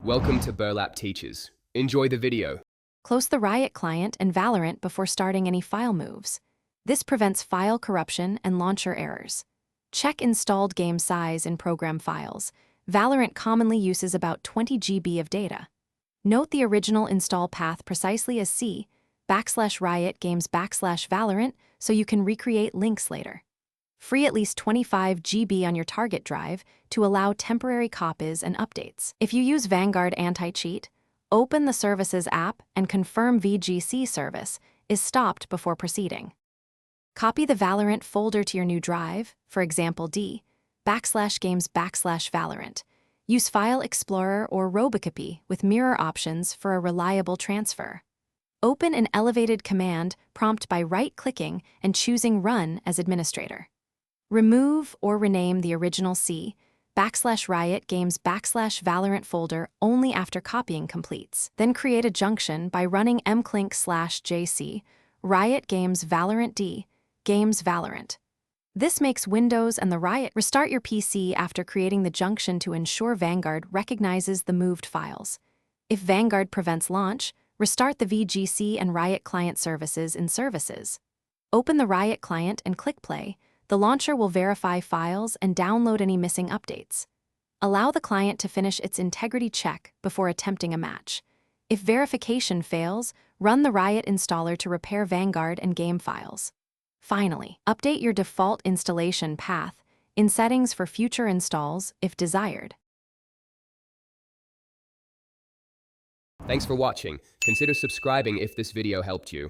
Welcome to Burlap Teachers. Enjoy the video. Close the Riot client and Valorant before starting any file moves. This prevents file corruption and launcher errors. Check installed game size in program files. Valorant commonly uses about 20 GB of data. Note the original install path precisely as C/Riot Games/Valorant so you can recreate links later. Free at least 25 GB on your target drive to allow temporary copies and updates. If you use Vanguard anti-cheat, open the Services app and confirm VGC service is stopped before proceeding. Copy the Valorant folder to your new drive, for example D/Games/Valorant. Use File Explorer or Robocopy with mirror options for a reliable transfer. Open an elevated command prompt by right-clicking and choosing Run as administrator. Remove or rename the original C/Riot Games/Valorant folder only after copying completes. Then create a junction by running mclink/jc Riot Games Valorant D Games Valorant. This makes Windows and the Riot restart your PC after creating the junction to ensure Vanguard recognizes the moved files. If Vanguard prevents launch, restart the VGC and Riot client services in Services. Open the Riot client and click Play. The launcher will verify files and download any missing updates. Allow the client to finish its integrity check before attempting a match. If verification fails, run the Riot installer to repair Vanguard and game files. Finally, update your default installation path in settings for future installs if desired. Thanks for watching. Consider subscribing if this video helped you.